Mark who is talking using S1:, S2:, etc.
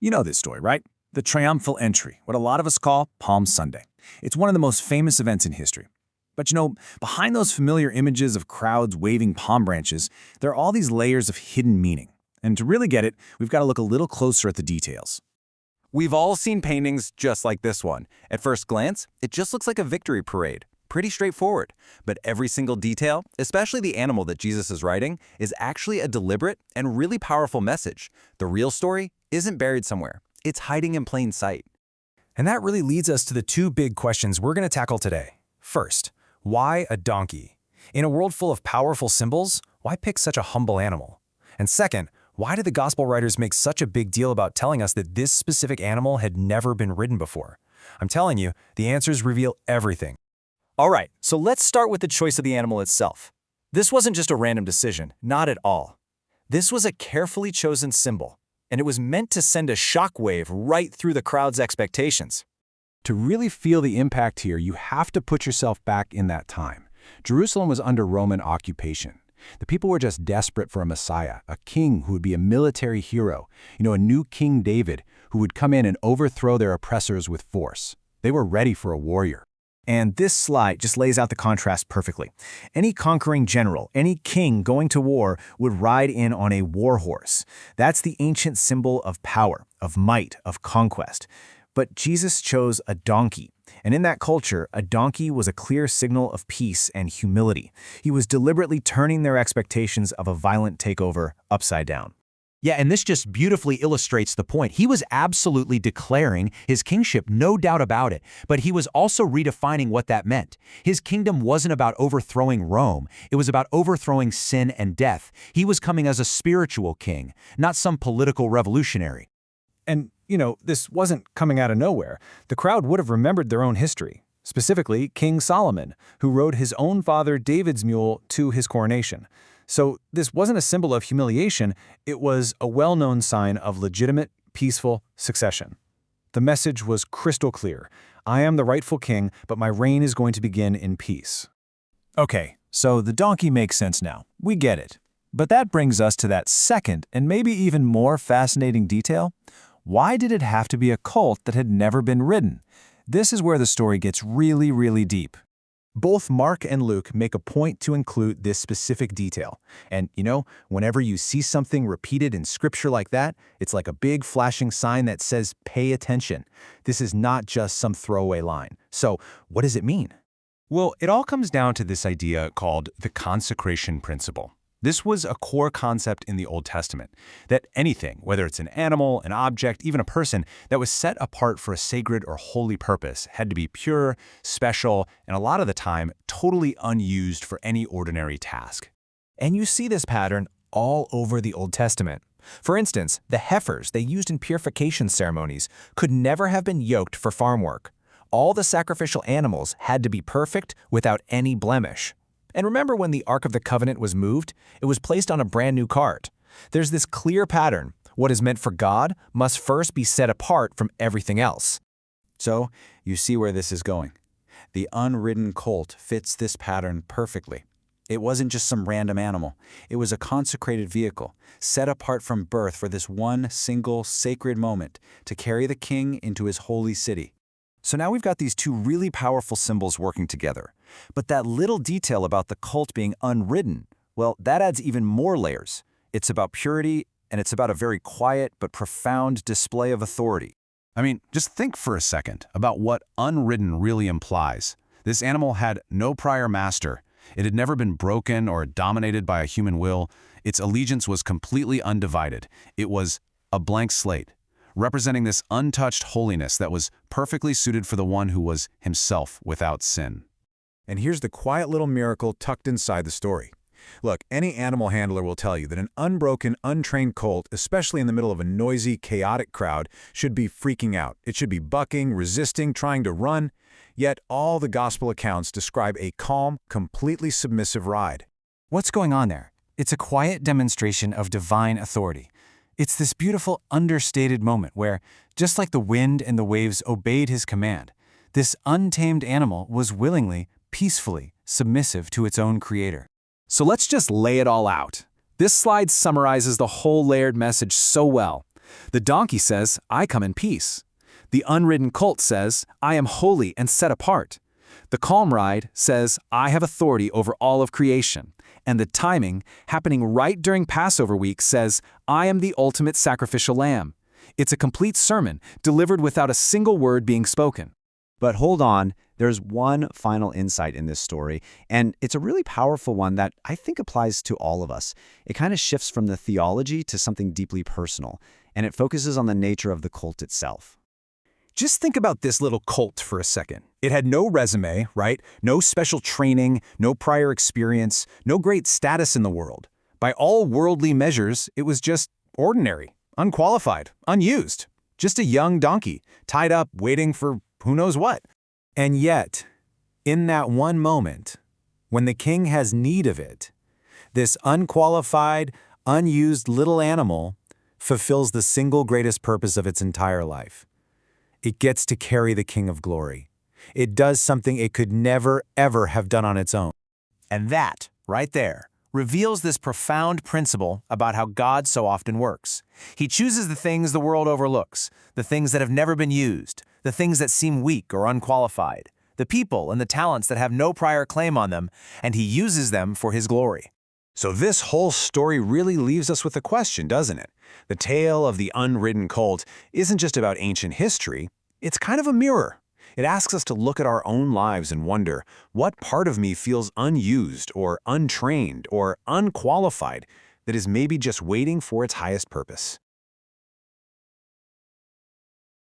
S1: You know this story, right? The triumphal entry, what a lot of us call Palm Sunday. It's one of the most famous events in history. But behind those familiar images of crowds waving palm branches, there are all these layers of hidden meaning. And to really get it, we've got to look a little closer at the details.
S2: We've all seen paintings just like this one. At first glance, it just looks like a victory parade. Pretty straightforward. But every single detail, especially the animal that Jesus is riding, is actually a deliberate and really powerful message. The real story isn't buried somewhere. It's hiding in plain sight.
S3: And that really leads us to the two big questions we're going to tackle today. First, why a donkey? In a world full of powerful symbols, why pick such a humble animal? And second, why did the gospel writers make such a big deal about telling us that this specific animal had never been ridden before? I'm telling you, the answers reveal everything.
S4: All right, so let's start with the choice of the animal itself. This wasn't just a random decision, not at all. This was a carefully chosen symbol, and it was meant to send a shockwave right through the crowd's expectations.
S5: To really feel the impact here, you have to put yourself back in that time. Jerusalem was under Roman occupation. The people were just desperate for a Messiah, a king who would be a military hero, a new King David who would come in and overthrow their oppressors with force. They were ready for a warrior.
S1: And this slide just lays out the contrast perfectly. Any conquering general, any king going to war would ride in on a war horse. That's the ancient symbol of power, of might, of conquest. But Jesus chose a donkey. And in that culture, a donkey was a clear signal of peace and humility. He was deliberately turning their expectations of a violent takeover upside down.
S6: Yeah, and this just beautifully illustrates the point. He was absolutely declaring his kingship, no doubt about it, but he was also redefining what that meant. His kingdom wasn't about overthrowing Rome. It was about overthrowing sin and death. He was coming as a spiritual king, not some political revolutionary.
S3: And, this wasn't coming out of nowhere. The crowd would have remembered their own history, specifically King Solomon, who rode his own father David's mule to his coronation. So this wasn't a symbol of humiliation, it was a well-known sign of legitimate, peaceful succession. The message was crystal clear. I am the rightful king, but my reign is going to begin in peace.
S1: Okay, so the donkey makes sense now. We get it. But that brings us to that second and maybe even more fascinating detail. Why did it have to be a colt that had never been ridden? This is where the story gets really, really deep. Both Mark and Luke make a point to include this specific detail. And, whenever you see something repeated in scripture like that, it's like a big flashing sign that says, pay attention. This is not just some throwaway line. So, what does it mean?
S5: Well, it all comes down to this idea called the consecration principle. This was a core concept in the Old Testament, that anything, whether it's an animal, an object, even a person, that was set apart for a sacred or holy purpose had to be pure, special, and a lot of the time, totally unused for any ordinary task.
S4: And you see this pattern all over the Old Testament. For instance, the heifers they used in purification ceremonies could never have been yoked for farm work. All the sacrificial animals had to be perfect without any blemish. And remember when the Ark of the Covenant was moved? It was placed on a brand new cart. There's this clear pattern. What is meant for God must first be set apart from everything else.
S2: So, you see where this is going. The unridden colt fits this pattern perfectly. It wasn't just some random animal. It was a consecrated vehicle, set apart from birth for this one single sacred moment to carry the king into his holy city.
S1: So now we've got these two really powerful symbols working together. But that little detail about the colt being unridden, well, that adds even more layers. It's about purity, and it's about a very quiet but profound display of authority.
S5: I mean, just think for a second about what unridden really implies. This animal had no prior master. It had never been broken or dominated by a human will. Its allegiance was completely undivided. It was a blank slate, representing this untouched holiness that was perfectly suited for the one who was himself without sin.
S7: And here's the quiet little miracle tucked inside the story. Look, any animal handler will tell you that an unbroken, untrained colt, especially in the middle of a noisy, chaotic crowd, should be freaking out. It should be bucking, resisting, trying to run. Yet all the gospel accounts describe a calm, completely submissive ride.
S3: What's going on there? It's a quiet demonstration of divine authority. It's this beautiful, understated moment where, just like the wind and the waves obeyed his command, this untamed animal was willingly, peacefully submissive to its own creator.
S1: So let's just lay it all out. This slide summarizes the whole layered message so well.
S3: The donkey says, I come in peace. The unridden colt says, I am holy and set apart. The calm ride says, I have authority over all of creation. And the timing, happening right during Passover week, says, I am the ultimate sacrificial lamb. It's a complete sermon, delivered without a single word being spoken.
S6: But hold on, there's one final insight in this story, and it's a really powerful one that I think applies to all of us. It kind of shifts from the theology to something deeply personal, and it focuses on the nature of the cult itself.
S3: Just think about this little colt for a second. It had no resume, right? No special training, no prior experience, no great status in the world. By all worldly measures, it was just ordinary, unqualified, unused. Just a young donkey, tied up, waiting for who knows what. And yet, in that one moment, when the king has need of it, this unqualified, unused little animal fulfills the single greatest purpose of its entire life. It gets to carry the King of Glory. It does something it could never, ever have done on its own.
S4: And that, right there, reveals this profound principle about how God so often works. He chooses the things the world overlooks, the things that have never been used, the things that seem weak or unqualified, the people and the talents that have no prior claim on them, and he uses them for his glory.
S7: So this whole story really leaves us with a question, doesn't it? The tale of the unridden colt isn't just about ancient history, it's kind of a mirror. It asks us to look at our own lives and wonder, what part of me feels unused or untrained or unqualified that is maybe just waiting for its highest purpose?